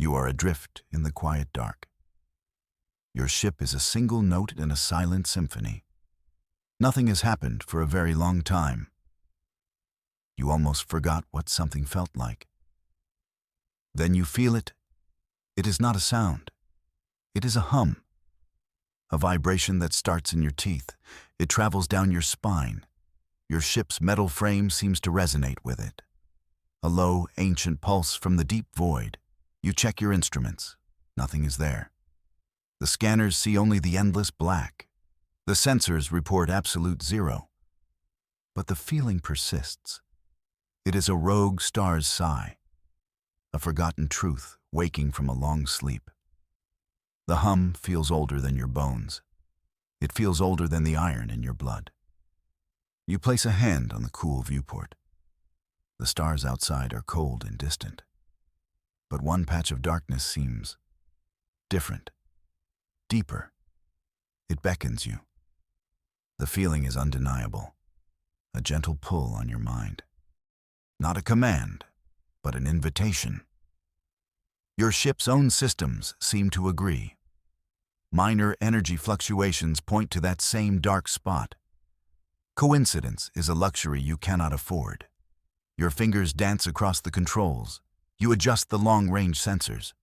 You are adrift in the quiet dark. Your ship is a single note in a silent symphony. Nothing has happened for a very long time. You almost forgot what something felt like. Then you feel it. It is not a sound. It is a hum. A vibration that starts in your teeth. It travels down your spine. Your ship's metal frame seems to resonate with it. A low, ancient pulse from the deep void. You check your instruments. Nothing is there. The scanners see only the endless black. The sensors report absolute zero. But the feeling persists. It is a rogue star's sigh, a forgotten truth waking from a long sleep. The hum feels older than your bones. It feels older than the iron in your blood. You place a hand on the cool viewport. The stars outside are cold and distant. But one patch of darkness seems different, deeper. It beckons you. The feeling is undeniable, a gentle pull on your mind. Not a command, but an invitation. Your ship's own systems seem to agree. Minor energy fluctuations point to that same dark spot. Coincidence is a luxury you cannot afford. Your fingers dance across the controls. You adjust the long-range sensors.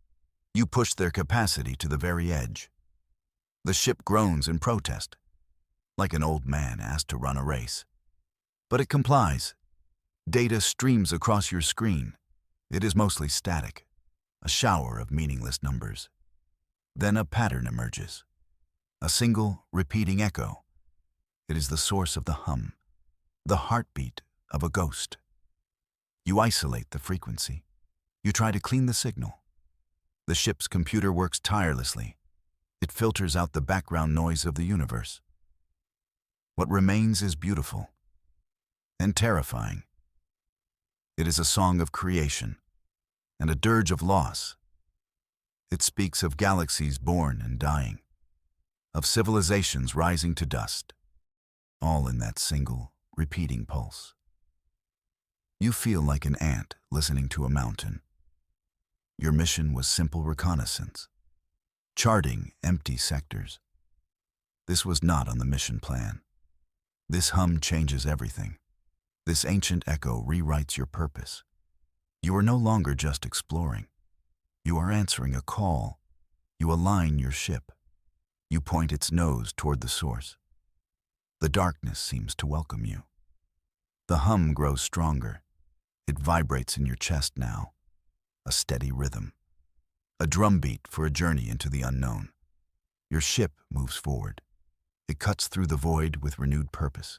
You push their capacity to the very edge. The ship groans in protest, like an old man asked to run a race. But it complies. Data streams across your screen. It is mostly static, a shower of meaningless numbers. Then a pattern emerges, a single, repeating echo. It is the source of the hum, the heartbeat of a ghost. You isolate the frequency. You try to clean the signal. The ship's computer works tirelessly. It filters out the background noise of the universe. What remains is beautiful and terrifying. It is a song of creation and a dirge of loss. It speaks of galaxies born and dying, of civilizations rising to dust, all in that single, repeating pulse. You feel like an ant listening to a mountain. Your mission was simple reconnaissance, charting empty sectors. This was not on the mission plan. This hum changes everything. This ancient echo rewrites your purpose. You are no longer just exploring. You are answering a call. You align your ship. You point its nose toward the source. The darkness seems to welcome you. The hum grows stronger. It vibrates in your chest now, a steady rhythm, a drumbeat for a journey into the unknown. Your ship moves forward. It cuts through the void with renewed purpose.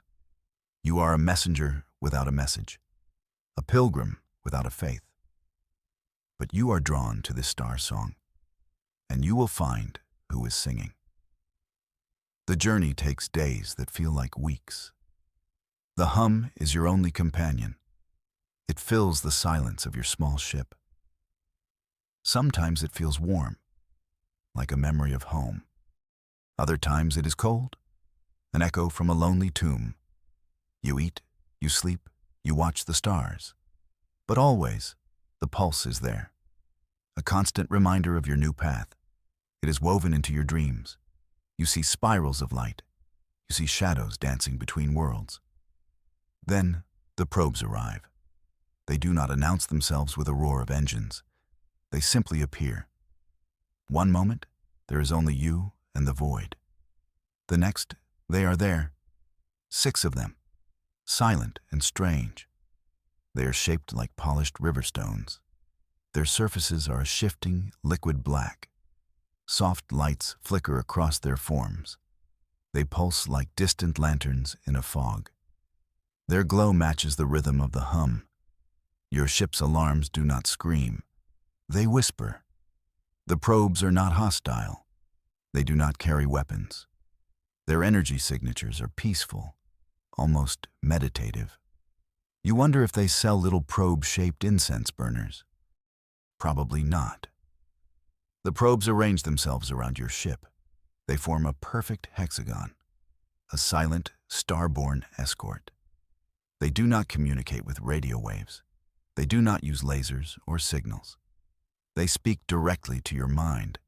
You are a messenger without a message, a pilgrim without a faith. But you are drawn to this star song, and you will find who is singing. The journey takes days that feel like weeks. The hum is your only companion. It fills the silence of your small ship. Sometimes it feels warm, like a memory of home. Other times it is cold, an echo from a lonely tomb. You eat, you sleep, you watch the stars. But always, the pulse is there, a constant reminder of your new path. It is woven into your dreams. You see spirals of light. You see shadows dancing between worlds. Then the probes arrive. They do not announce themselves with a roar of engines. They simply appear. One moment, there is only you and the void. The next, they are there. 6 of them, silent and strange. They are shaped like polished river stones. Their surfaces are a shifting, liquid black. Soft lights flicker across their forms. They pulse like distant lanterns in a fog. Their glow matches the rhythm of the hum. Your ship's alarms do not scream. They whisper. The probes are not hostile. They do not carry weapons. Their energy signatures are peaceful, almost meditative. You wonder if they sell little probe-shaped incense burners. Probably not. The probes arrange themselves around your ship. They form a perfect hexagon, a silent, star-born escort. They do not communicate with radio waves. They do not use lasers or signals. They speak directly to your mind.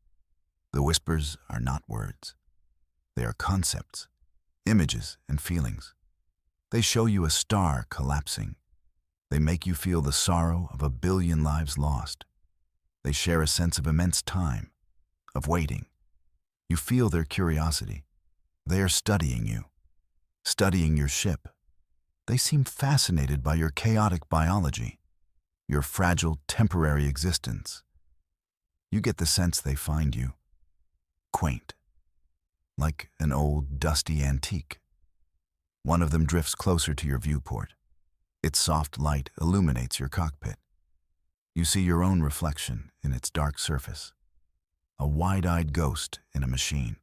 The whispers are not words. They are concepts, images, and feelings. They show you a star collapsing. They make you feel the sorrow of a billion lives lost. They share a sense of immense time, of waiting. You feel their curiosity. They are studying you, studying your ship. They seem fascinated by your chaotic biology, your fragile, temporary existence. You get the sense they find you quaint, like an old, dusty antique. One of them drifts closer to your viewport. Its soft light illuminates your cockpit. You see your own reflection in its dark surface, a wide-eyed ghost in a machine.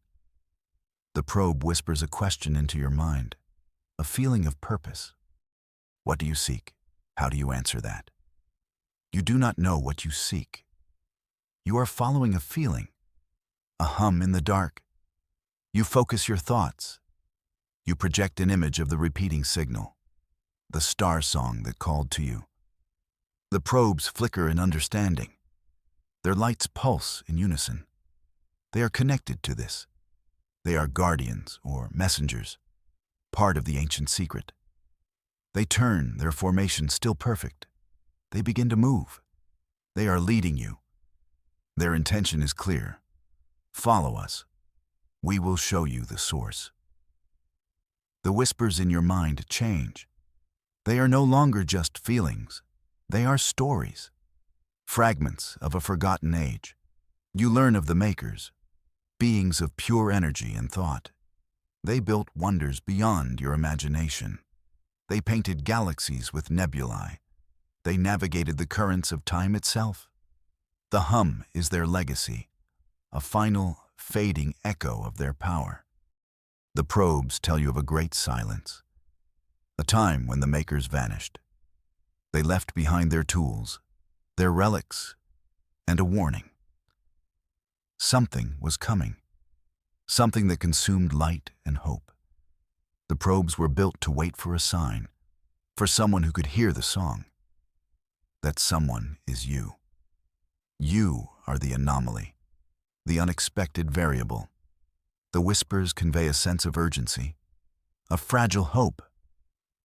The probe whispers a question into your mind, a feeling of purpose. What do you seek? How do you answer that? You do not know what you seek. You are following a feeling, a hum in the dark. You focus your thoughts. You project an image of the repeating signal, the star song that called to you. The probes flicker in understanding. Their lights pulse in unison. They are connected to this. They are guardians or messengers, part of the ancient secret. They turn, their formation still perfect. They begin to move. They are leading you. Their intention is clear. Follow us. We will show you the source. The whispers in your mind change. They are no longer just feelings. They are stories, fragments of a forgotten age. You learn of the makers, beings of pure energy and thought. They built wonders beyond your imagination. They painted galaxies with nebulae. They navigated the currents of time itself. The hum is their legacy, a final, fading echo of their power. The probes tell you of a great silence, a time when the makers vanished. They left behind their tools, their relics, and a warning. Something was coming, something that consumed light and hope. The probes were built to wait for a sign, for someone who could hear the song. That someone is you. You are the anomaly, the unexpected variable. The whispers convey a sense of urgency, a fragile hope.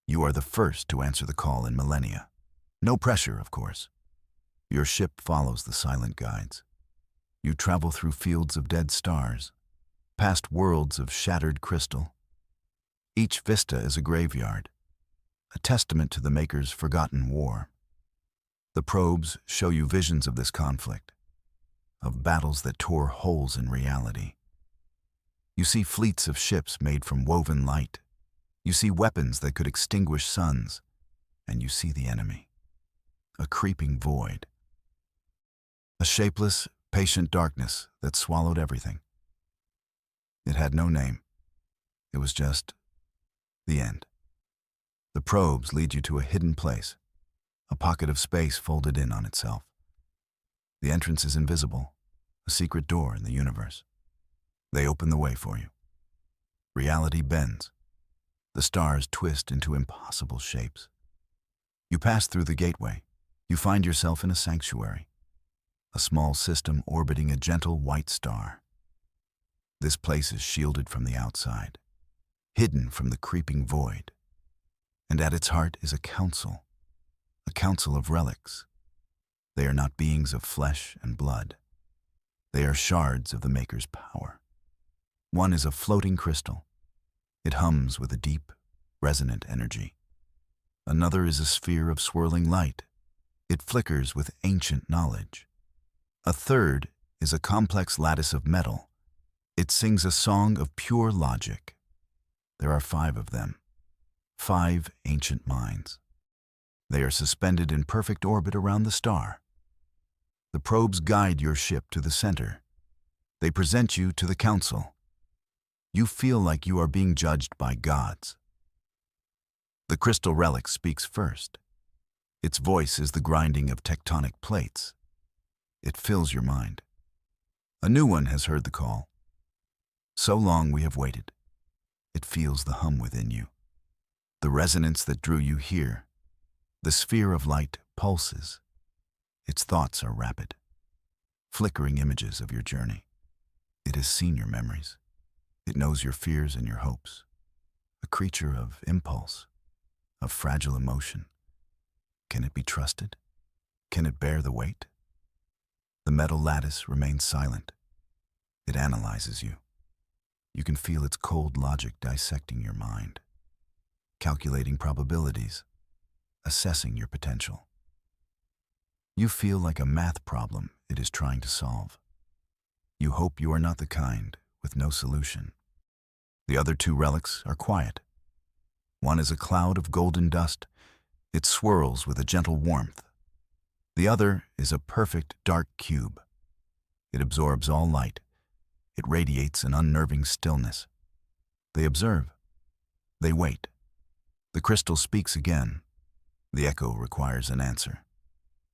You are the first to answer the call in millennia. No pressure, of course. Your ship follows the silent guides. You travel through fields of dead stars, past worlds of shattered crystal. Each vista is a graveyard, a testament to the Maker's forgotten war. The probes show you visions of this conflict, of battles that tore holes in reality. You see fleets of ships made from woven light. You see weapons that could extinguish suns, and you see the enemy, a creeping void, a shapeless, patient darkness that swallowed everything. It had no name. It was just the end. The probes lead you to a hidden place, a pocket of space folded in on itself. The entrance is invisible, a secret door in the universe. They open the way for you. Reality bends. The stars twist into impossible shapes. You pass through the gateway. You find yourself in a sanctuary, a small system orbiting a gentle white star. This place is shielded from the outside, hidden from the creeping void. And at its heart is a council of relics. They are not beings of flesh and blood. They are shards of the Maker's power. One is a floating crystal. It hums with a deep, resonant energy. Another is a sphere of swirling light. It flickers with ancient knowledge. A third is a complex lattice of metal. It sings a song of pure logic. There are 5 of them, 5 ancient minds. They are suspended in perfect orbit around the star. The probes guide your ship to the center. They present you to the council. You feel like you are being judged by gods. The crystal relic speaks first. Its voice is the grinding of tectonic plates. It fills your mind. A new one has heard the call. So long we have waited. It feels the hum within you, the resonance that drew you here. The sphere of light pulses. Its thoughts are rapid. flickering images of your journey. It has seen your memories. It knows your fears and your hopes. A creature of impulse, of fragile emotion. Can it be trusted? Can it bear the weight? The metal lattice remains silent. It analyzes you. You can feel its cold logic dissecting your mind, calculating probabilities, assessing your potential. You feel like a math problem it is trying to solve. You hope you are not the kind with no solution. The other two relics are quiet. One is a cloud of golden dust. It swirls with a gentle warmth. The other is a perfect dark cube. It absorbs all light. It radiates an unnerving stillness. They observe. They wait. The crystal speaks again. The echo requires an answer.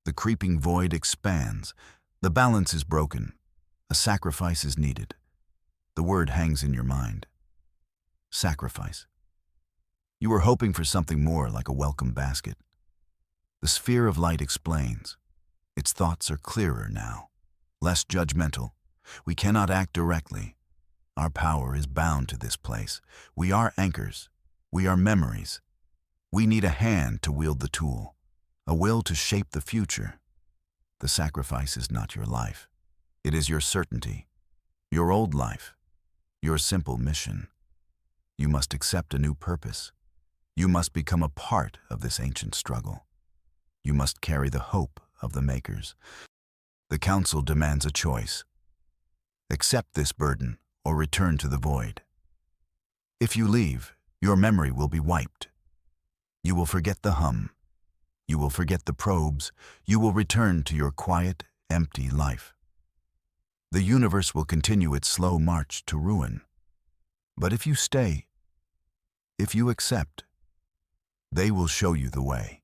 The creeping void expands. The balance is broken. A sacrifice is needed. The word hangs in your mind. Sacrifice. You were hoping for something more like a welcome basket. The sphere of light explains. Its thoughts are clearer now, less judgmental. We cannot act directly. Our power is bound to this place. We are anchors. We are memories. We need a hand to wield the tool, a will to shape the future. The sacrifice is not your life. It is your certainty, your old life, your simple mission. You must accept a new purpose. You must become a part of this ancient struggle. You must carry the hope of the makers. The council demands a choice. Accept this burden or return to the void. If you leave, your memory will be wiped. You will forget the hum. You will forget the probes. You will return to your quiet, empty life. The universe will continue its slow march to ruin. But if you stay, if you accept, they will show you the way.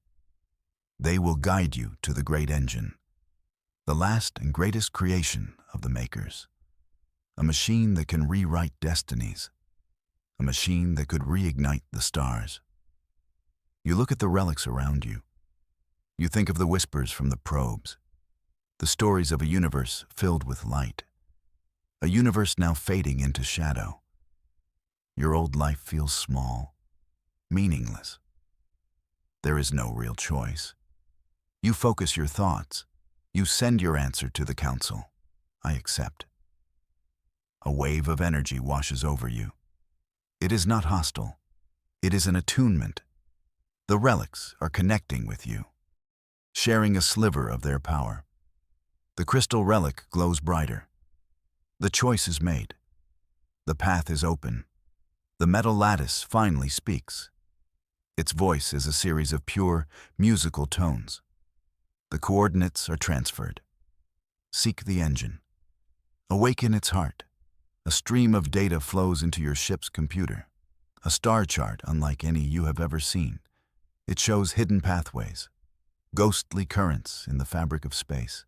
They will guide you to the great engine, the last and greatest creation of the makers. A machine that can rewrite destinies. A machine that could reignite the stars. You look at the relics around you. You think of the whispers from the probes, the stories of a universe filled with light, a universe now fading into shadow. Your old life feels small, meaningless. There is no real choice. You focus your thoughts. You send your answer to the council. I accept. A wave of energy washes over you. It is not hostile. It is an attunement. The relics are connecting with you, sharing a sliver of their power. The crystal relic glows brighter. The choice is made. The path is open. The metal lattice finally speaks. Its voice is a series of pure, musical tones. The coordinates are transferred. Seek the engine. Awaken its heart. A stream of data flows into your ship's computer. A star chart unlike any you have ever seen. It shows hidden pathways, ghostly currents in the fabric of space,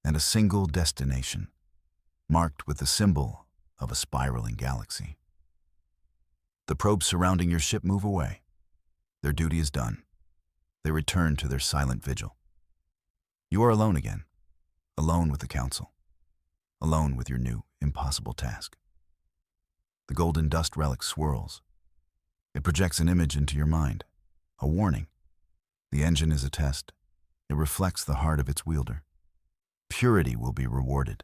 and a single destination, marked with the symbol of a spiraling galaxy. The probes surrounding your ship move away. Their duty is done. They return to their silent vigil. You are alone again, alone with the council, alone with your new, impossible task. The golden dust relic swirls. It projects an image into your mind, a warning. The engine is a test. It reflects the heart of its wielder. Purity will be rewarded.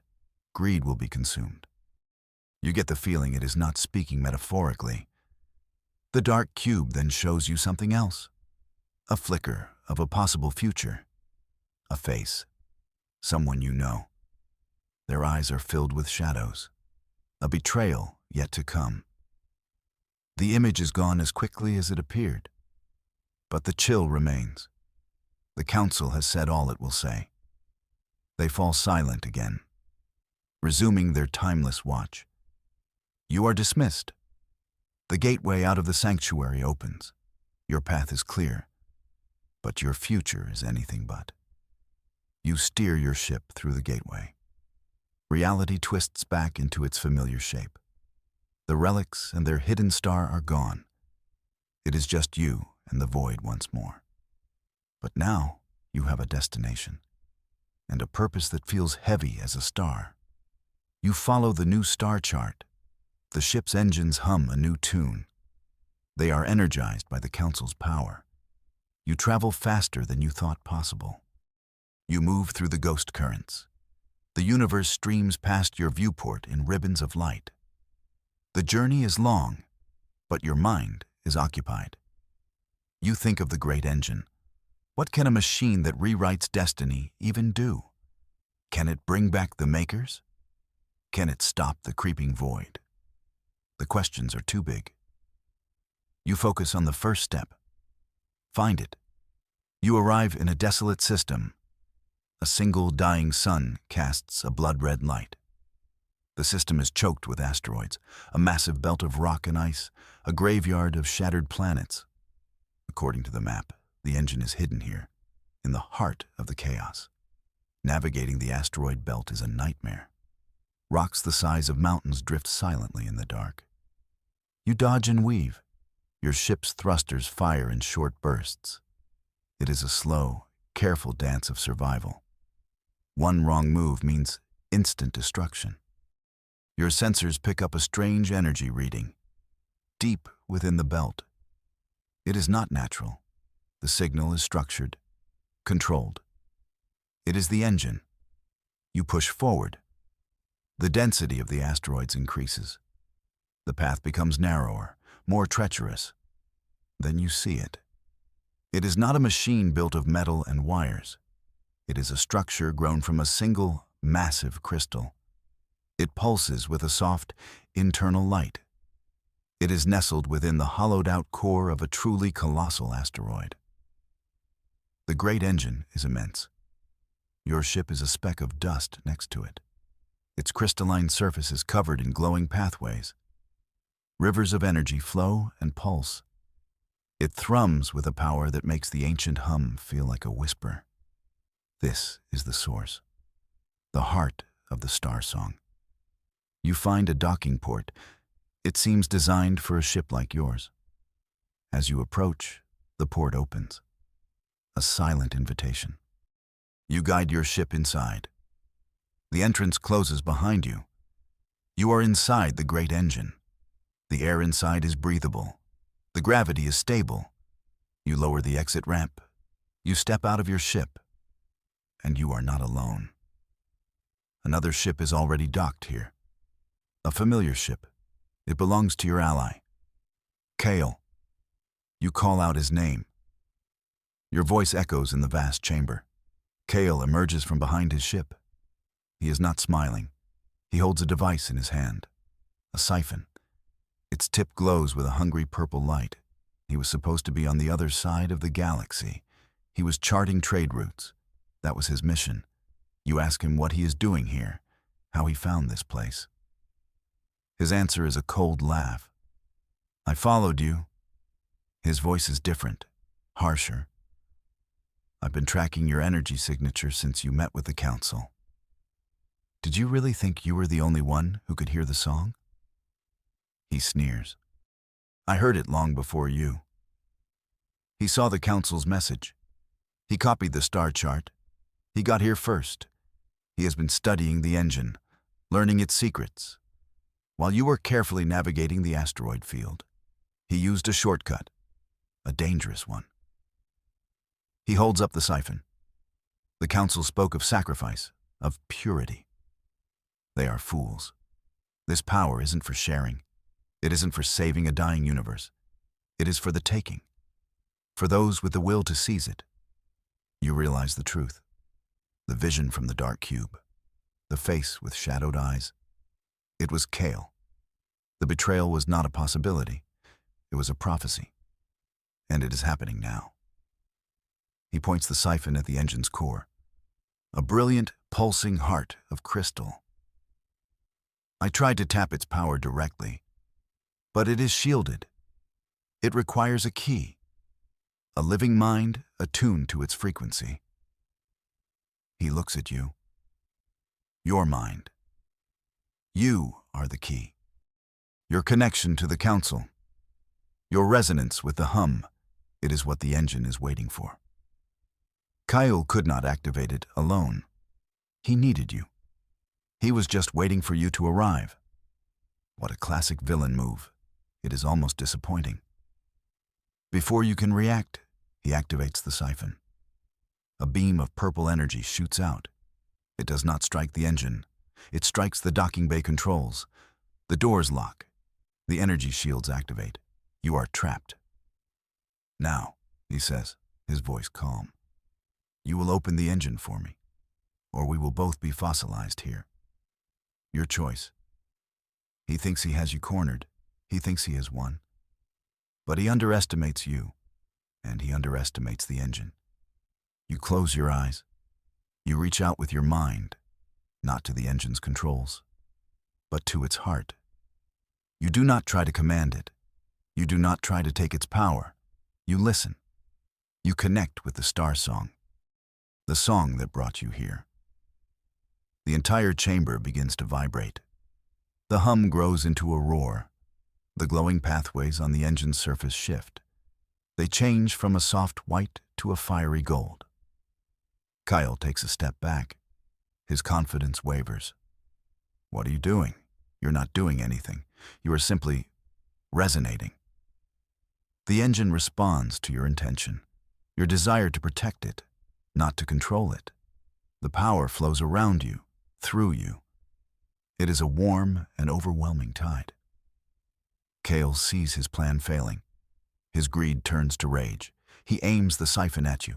Greed will be consumed. You get the feeling it is not speaking metaphorically. The dark cube then shows you something else. A flicker of a possible future. A face. Someone you know. Their eyes are filled with shadows. A betrayal yet to come. The image is gone as quickly as it appeared. But the chill remains. The council has said all it will say. They fall silent again, resuming their timeless watch. You are dismissed. The gateway out of the sanctuary opens. Your path is clear, but your future is anything but. You steer your ship through the gateway. Reality twists back into its familiar shape. The relics and their hidden star are gone. It is just you and the void once more. But now you have a destination. and a purpose that feels heavy as a star. You follow the new star chart. The ship's engines hum a new tune. They are energized by the Council's power. You travel faster than you thought possible. You move through the ghost currents. The universe streams past your viewport in ribbons of light. The journey is long, but your mind is occupied. You think of the great engine. What can a machine that rewrites destiny even do? Can it bring back the makers? Can it stop the creeping void? The questions are too big. You focus on the first step. Find it. You arrive in a desolate system. A single dying sun casts a blood-red light. The system is choked with asteroids, a massive belt of rock and ice, a graveyard of shattered planets. According to the map, the engine is hidden here, in the heart of the chaos. Navigating the asteroid belt is a nightmare. Rocks the size of mountains drift silently in the dark. You dodge and weave. Your ship's thrusters fire in short bursts. It is a slow, careful dance of survival. One wrong move means instant destruction. Your sensors pick up a strange energy reading, deep within the belt. It is not natural. The signal is structured, controlled. It is the engine. You push forward. The density of the asteroids increases. The path becomes narrower, more treacherous. Then you see it. It is not a machine built of metal and wires. It is a structure grown from a single, massive crystal. It pulses with a soft, internal light. It is nestled within the hollowed-out core of a truly colossal asteroid. The great engine is immense. Your ship is a speck of dust next to it. Its crystalline surface is covered in glowing pathways. Rivers of energy flow and pulse. It thrums with a power that makes the ancient hum feel like a whisper. This is the source, the heart of the star song. You find a docking port. It seems designed for a ship like yours. As you approach, the port opens. A silent invitation. You guide your ship inside. The entrance closes behind you. You are inside the great engine. The air inside is breathable. The gravity is stable. You lower the exit ramp. You step out of your ship. And you are not alone. Another ship is already docked here. A familiar ship. It belongs to your ally. Kale. You call out his name. Your voice echoes in the vast chamber. Kale emerges from behind his ship. He is not smiling. He holds a device in his hand. A siphon. Its tip glows with a hungry purple light. He was supposed to be on the other side of the galaxy. He was charting trade routes. That was his mission. You ask him what he is doing here, how he found this place. His answer is a cold laugh. I followed you. His voice is different, harsher. I've been tracking your energy signature since you met with the Council. Did you really think you were the only one who could hear the song? He sneers. I heard it long before you. He saw the Council's message. He copied the star chart. He got here first. He has been studying the engine, learning its secrets. While you were carefully navigating the asteroid field, he used a shortcut, a dangerous one. He holds up the siphon. The Council spoke of sacrifice, of purity. They are fools. This power isn't for sharing. It isn't for saving a dying universe. It is for the taking. For those with the will to seize it. You realize the truth. The vision from the dark cube. The face with shadowed eyes. It was Kale. The betrayal was not a possibility. It was a prophecy. And it is happening now. He points the siphon at the engine's core. A brilliant, pulsing heart of crystal. I tried to tap its power directly, but it is shielded. It requires a key, a living mind attuned to its frequency. He looks at you. Your mind. You are the key. Your connection to the Council. Your resonance with the hum. It is what the engine is waiting for. Kyle could not activate it alone. He needed you. He was just waiting for you to arrive. What a classic villain move. It is almost disappointing. Before you can react, he activates the siphon. A beam of purple energy shoots out. It does not strike the engine. It strikes the docking bay controls. The doors lock. The energy shields activate. You are trapped. Now, he says, his voice calm. You will open the engine for me, or we will both be fossilized here. Your choice. He thinks he has you cornered. He thinks he has won. But he underestimates you, and he underestimates the engine. You close your eyes. You reach out with your mind, not to the engine's controls, but to its heart. You do not try to command it. You do not try to take its power. You listen. You connect with the star song, the song that brought you here. The entire chamber begins to vibrate. The hum grows into a roar. The glowing pathways on the engine's surface shift. They change from a soft white to a fiery gold. Kyle takes a step back. His confidence wavers. What are you doing? You're not doing anything. You are simply resonating. The engine responds to your intention, your desire to protect it, not to control it. The power flows around you, through you. It is a warm and overwhelming tide. Kale sees his plan failing. His greed turns to rage. He aims the siphon at you.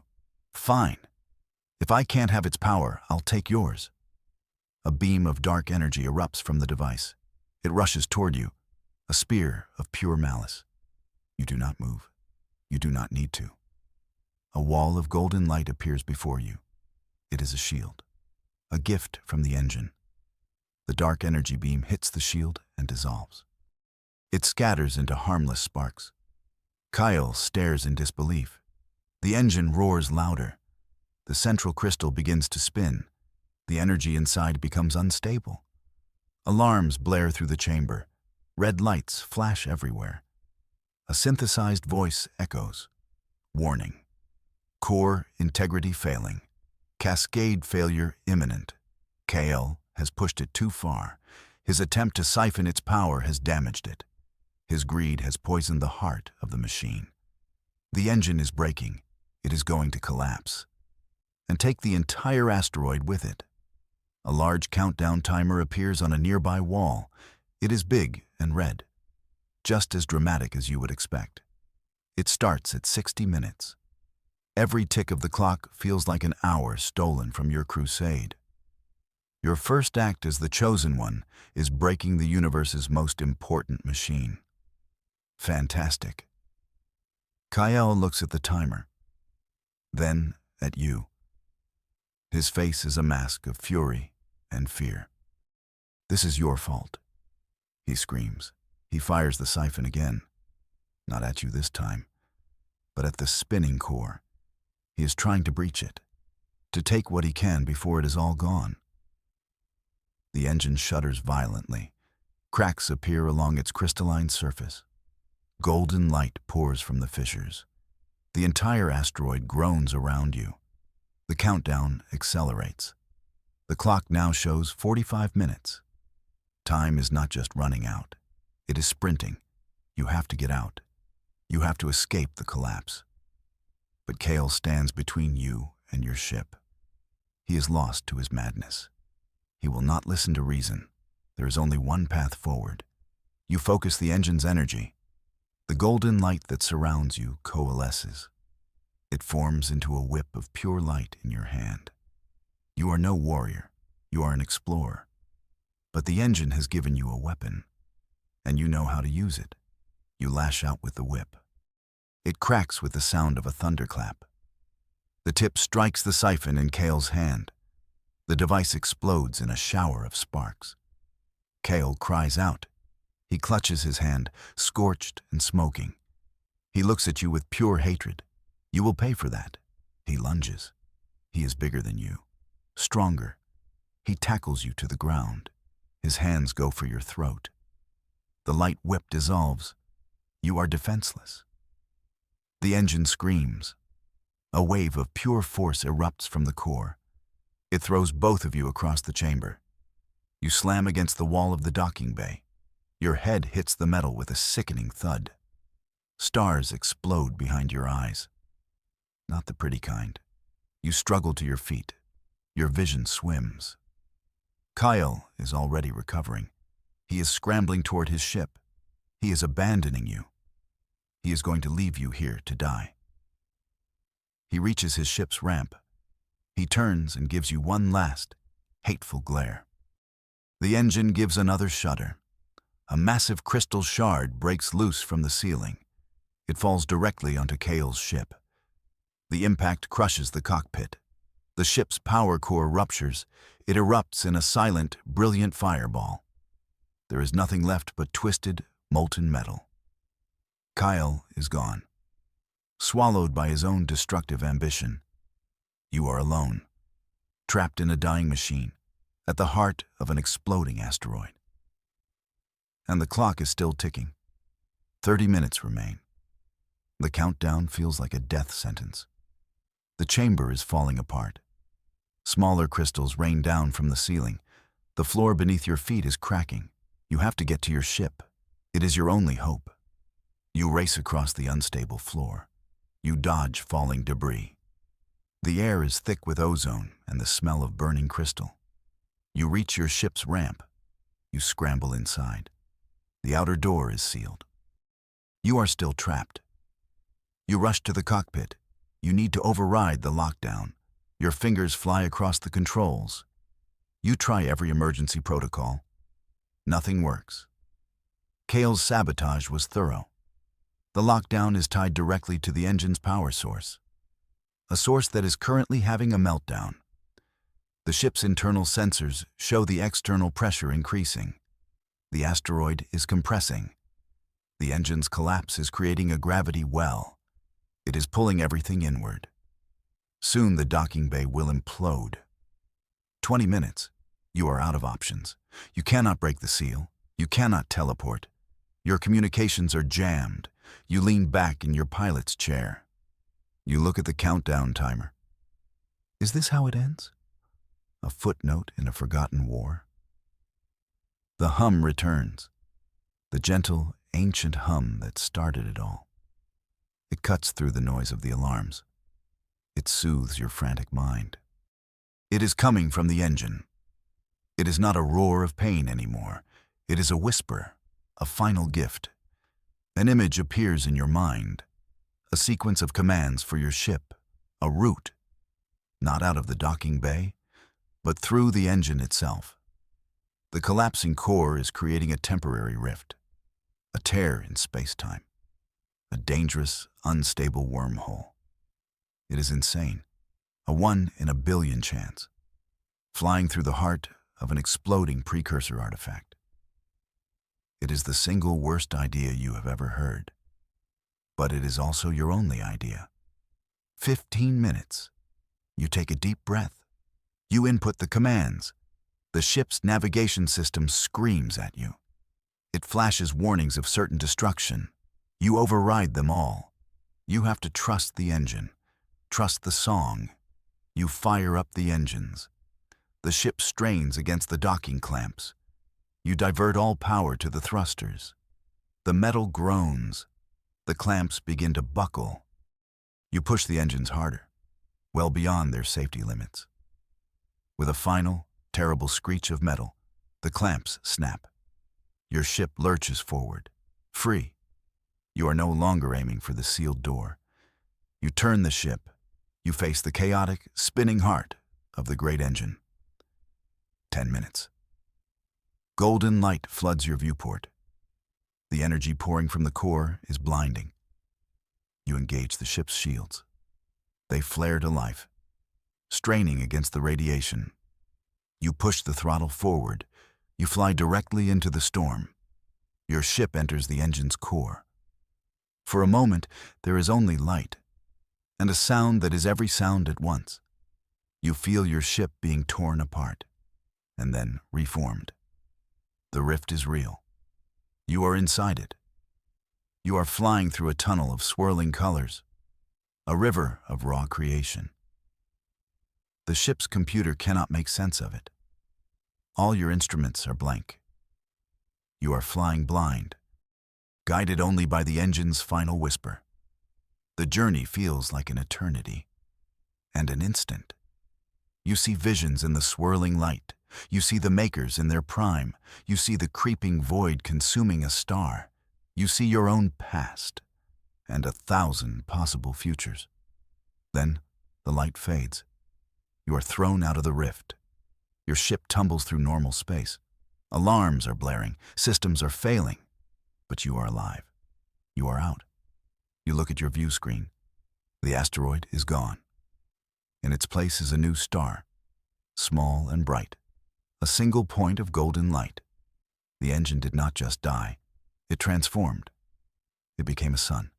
Fine. If I can't have its power, I'll take yours. A beam of dark energy erupts from the device. It rushes toward you, a spear of pure malice. You do not move. You do not need to. A wall of golden light appears before you. It is a shield, a gift from the engine. The dark energy beam hits the shield and dissolves. It scatters into harmless sparks. Kyle stares in disbelief. The engine roars louder. The central crystal begins to spin. The energy inside becomes unstable. Alarms blare through the chamber. Red lights flash everywhere. A synthesized voice echoes. Warning. Core integrity failing. Cascade failure imminent. KL has pushed it too far. His attempt to siphon its power has damaged it. His greed has poisoned the heart of the machine. The engine is breaking. It is going to collapse. And take the entire asteroid with it. A large countdown timer appears on a nearby wall. It is big and red, just as dramatic as you would expect. It starts at 60 minutes. Every tick of the clock feels like an hour stolen from your crusade. Your first act as the chosen one is breaking the universe's most important machine. Fantastic. Kyle looks at the timer, then at you. His face is a mask of fury and fear. This is your fault. He screams. He fires the siphon again. Not at you this time, but at the spinning core. He is trying to breach it, to take what he can before it is all gone. The engine shudders violently. Cracks appear along its crystalline surface. Golden light pours from the fissures. The entire asteroid groans around you. The countdown accelerates. The clock now shows 45 minutes. Time is not just running out. It is sprinting. You have to get out. You have to escape the collapse. But Kale stands between you and your ship. He is lost to his madness. He will not listen to reason. There is only one path forward. You focus the engine's energy. The golden light that surrounds you coalesces. It forms into a whip of pure light in your hand. You are no warrior. You are an explorer. But the engine has given you a weapon, and you know how to use it. You lash out with the whip. It cracks with the sound of a thunderclap. The tip strikes the siphon in Kale's hand. The device explodes in a shower of sparks. Kale cries out. He clutches his hand, scorched and smoking. He looks at you with pure hatred. You will pay for that. He lunges. He is bigger than you, stronger. He tackles you to the ground. His hands go for your throat. The light whip dissolves. You are defenseless. The engine screams. A wave of pure force erupts from the core. It throws both of you across the chamber. You slam against the wall of the docking bay. Your head hits the metal with a sickening thud. Stars explode behind your eyes. Not the pretty kind. You struggle to your feet. Your vision swims. Kyle is already recovering. He is scrambling toward his ship. He is abandoning you. He is going to leave you here to die. He reaches his ship's ramp. He turns and gives you one last, hateful glare. The engine gives another shudder. A massive crystal shard breaks loose from the ceiling. It falls directly onto Kale's ship. The impact crushes the cockpit. The ship's power core ruptures. It erupts in a silent, brilliant fireball. There is nothing left but twisted, molten metal. Kyle is gone, swallowed by his own destructive ambition. You are alone, trapped in a dying machine, at the heart of an exploding asteroid. And the clock is still ticking. 30 minutes remain. The countdown feels like a death sentence. The chamber is falling apart. Smaller crystals rain down from the ceiling. The floor beneath your feet is cracking. You have to get to your ship. It is your only hope. You race across the unstable floor. You dodge falling debris. The air is thick with ozone and the smell of burning crystal. You reach your ship's ramp. You scramble inside. The outer door is sealed. You are still trapped. You rush to the cockpit. You need to override the lockdown. Your fingers fly across the controls. You try every emergency protocol. Nothing works. Kale's sabotage was thorough. The lockdown is tied directly to the engine's power source, a source that is currently having a meltdown. The ship's internal sensors show the external pressure increasing. The asteroid is compressing. The engine's collapse is creating a gravity well. It is pulling everything inward. Soon the docking bay will implode. 20 minutes. You are out of options. You cannot break the seal. You cannot teleport. Your communications are jammed. You lean back in your pilot's chair. You look at the countdown timer. Is this how it ends? A footnote in a forgotten war? The hum returns. The gentle, ancient hum that started it all. It cuts through the noise of the alarms. It soothes your frantic mind. It is coming from the engine. It is not a roar of pain anymore. It is a whisper, a final gift. An image appears in your mind, a sequence of commands for your ship, a route, not out of the docking bay, but through the engine itself. The collapsing core is creating a temporary rift, a tear in space-time, a dangerous, unstable wormhole. It is insane, a 1 in a billion chance, flying through the heart of an exploding precursor artifact. It is the single worst idea you have ever heard, but it is also your only idea. 15 minutes. You take a deep breath. You input the commands. The ship's navigation system screams at you. It flashes warnings of certain destruction. You override them all. You have to trust the engine, trust the song. You fire up the engines. The ship strains against the docking clamps. You divert all power to the thrusters. The metal groans. The clamps begin to buckle. You push the engines harder, well beyond their safety limits. With a final, terrible screech of metal, the clamps snap. Your ship lurches forward, free. You are no longer aiming for the sealed door. You turn the ship. You face the chaotic, spinning heart of the great engine. 10 minutes. Golden light floods your viewport. The energy pouring from the core is blinding. You engage the ship's shields. They flare to life, straining against the radiation. You push the throttle forward. You fly directly into the storm. Your ship enters the engine's core. For a moment, there is only light, and a sound that is every sound at once. You feel your ship being torn apart, and then reformed. The rift is real. You are inside it. You are flying through a tunnel of swirling colors, a river of raw creation. The ship's computer cannot make sense of it. All your instruments are blank. You are flying blind, guided only by the engine's final whisper. The journey feels like an eternity and an instant. You see visions in the swirling light. You see the makers in their prime. You see the creeping void consuming a star. You see your own past and 1,000 possible futures. Then the light fades. You are thrown out of the rift. Your ship tumbles through normal space. Alarms are blaring. Systems are failing. But you are alive. You are out. You look at your view screen. The asteroid is gone. In its place is a new star, small and bright, a single point of golden light. The engine did not just die. It transformed. It became a sun,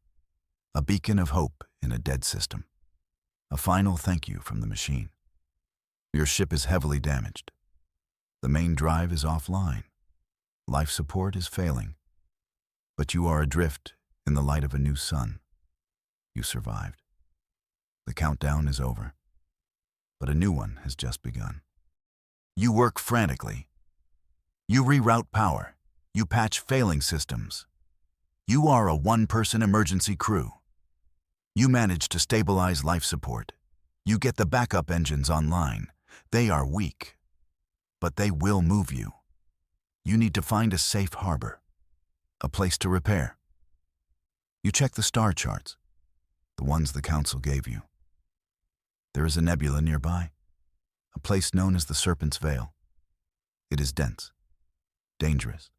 a beacon of hope in a dead system. A final thank you from the machine. Your ship is heavily damaged. The main drive is offline. Life support is failing. But you are adrift in the light of a new sun. You survived. The countdown is over. But a new one has just begun. You work frantically. You reroute power. You patch failing systems. You are a one-person emergency crew. You manage to stabilize life support. You get the backup engines online. They are weak, but they will move you. You need to find a safe harbor, a place to repair. You check the star charts, the ones the Council gave you. There is a nebula nearby, a place known as the Serpent's Veil. It is dense, dangerous,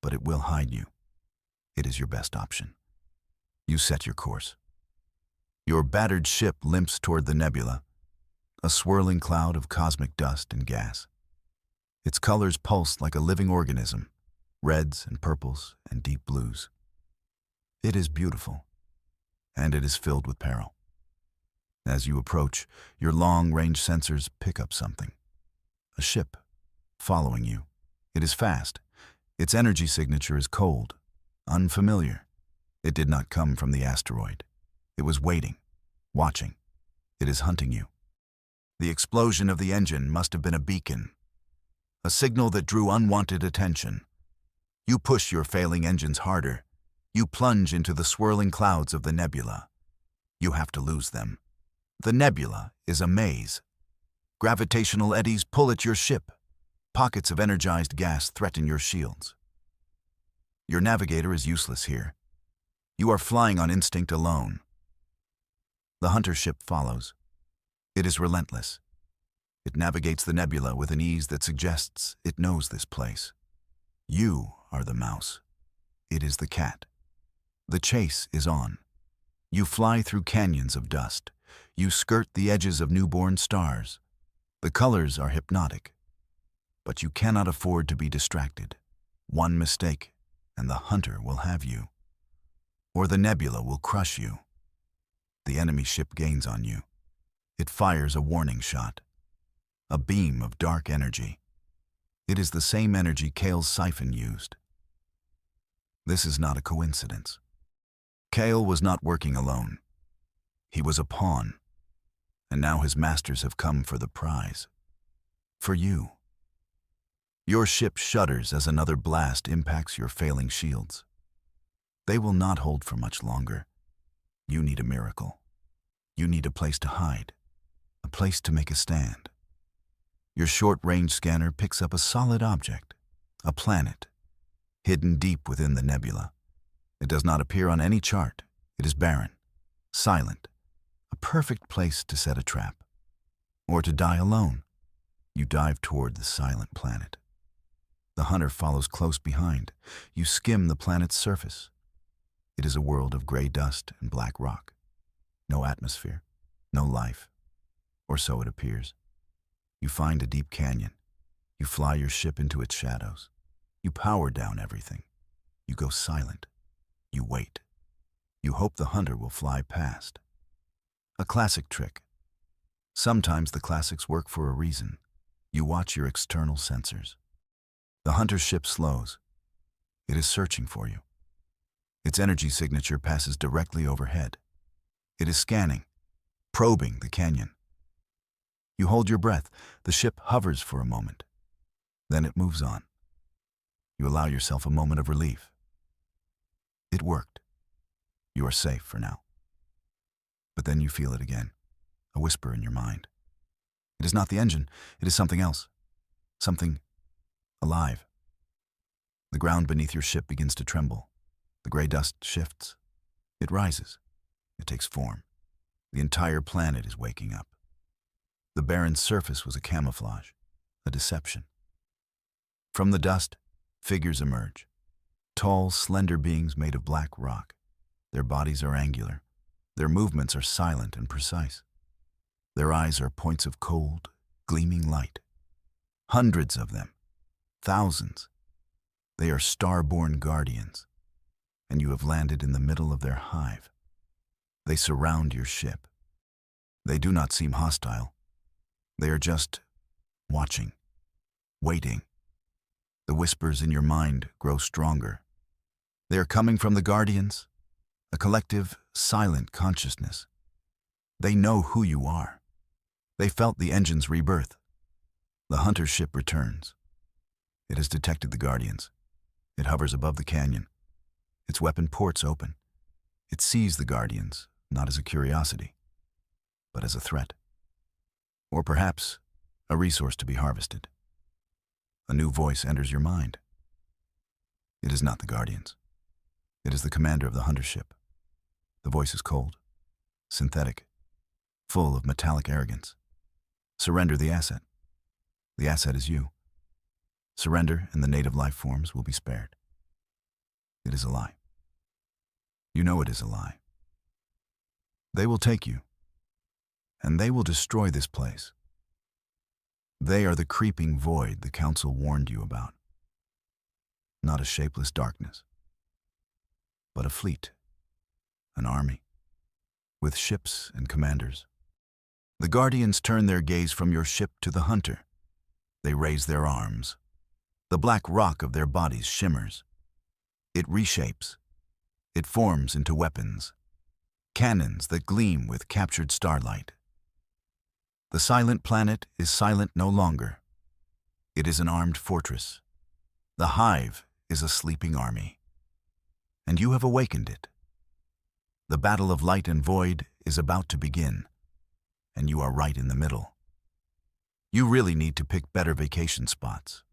but it will hide you. It is your best option. You set your course. Your battered ship limps toward the nebula, a swirling cloud of cosmic dust and gas. Its colors pulse like a living organism, reds and purples and deep blues. It is beautiful, and it is filled with peril. As you approach, your long-range sensors pick up something. A ship, following you. It is fast. Its energy signature is cold, unfamiliar. It did not come from the asteroid. It was waiting, watching. It is hunting you. The explosion of the engine must have been a beacon, a signal that drew unwanted attention. You push your failing engines harder. You plunge into the swirling clouds of the nebula. You have to lose them. The nebula is a maze. Gravitational eddies pull at your ship. Pockets of energized gas threaten your shields. Your navigator is useless here. You are flying on instinct alone. The hunter ship follows. It is relentless. It navigates the nebula with an ease that suggests it knows this place. You are the mouse. It is the cat. The chase is on. You fly through canyons of dust. You skirt the edges of newborn stars. The colors are hypnotic. But you cannot afford to be distracted. One mistake, and the hunter will have you. Or the nebula will crush you. The enemy ship gains on you. It fires a warning shot. A beam of dark energy. It is the same energy Kale's siphon used. This is not a coincidence. Kale was not working alone. He was a pawn, and now his masters have come for the prize. For you. Your ship shudders as another blast impacts your failing shields. They will not hold for much longer. You need a miracle. You need a place to hide, a place to make a stand. Your short-range scanner picks up a solid object, a planet, hidden deep within the nebula. It does not appear on any chart. It is barren, silent, a perfect place to set a trap, or to die alone. You dive toward the silent planet. The hunter follows close behind. You skim the planet's surface. It is a world of gray dust and black rock. No atmosphere, no life, or so it appears. You find a deep canyon. You fly your ship into its shadows. You power down everything. You go silent. You wait. You hope the hunter will fly past. A classic trick. Sometimes the classics work for a reason. You watch your external sensors. The hunter's ship slows. It is searching for you. Its energy signature passes directly overhead. It is scanning, probing the canyon. You hold your breath. The ship hovers for a moment. Then it moves on. You allow yourself a moment of relief. It worked. You are safe for now. But then you feel it again, a whisper in your mind. It is not the engine, it is something else. Something alive. The ground beneath your ship begins to tremble. The gray dust shifts. It rises. It takes form. The entire planet is waking up. The barren surface was a camouflage, a deception. From the dust, figures emerge. Tall, slender beings made of black rock. Their bodies are angular. Their movements are silent and precise. Their eyes are points of cold, gleaming light. Hundreds of them. Thousands. They are star-born guardians, and you have landed in the middle of their hive. They surround your ship. They do not seem hostile. They are just watching, waiting. The whispers in your mind grow stronger. They are coming from the guardians, a collective, silent consciousness. They know who you are. They felt the engine's rebirth. The hunter ship returns. It has detected the guardians. It hovers above the canyon. Its weapon ports open. It sees the guardians, not as a curiosity, but as a threat. Or perhaps a resource to be harvested. A new voice enters your mind. It is not the guardians. It is the commander of the hunter ship. The voice is cold, synthetic, full of metallic arrogance. Surrender the asset. The asset is you. Surrender and the native life forms will be spared. It is a lie. You know it is a lie. They will take you, and they will destroy this place. They are the creeping void the council warned you about. Not a shapeless darkness, but a fleet, an army, with ships and commanders. The guardians turn their gaze from your ship to the hunter. They raise their arms. The black rock of their bodies shimmers. It reshapes. It forms into weapons, cannons that gleam with captured starlight. The silent planet is silent no longer. It is an armed fortress. The hive is a sleeping army. And you have awakened it. The battle of light and void is about to begin, and you are right in the middle. You really need to pick better vacation spots.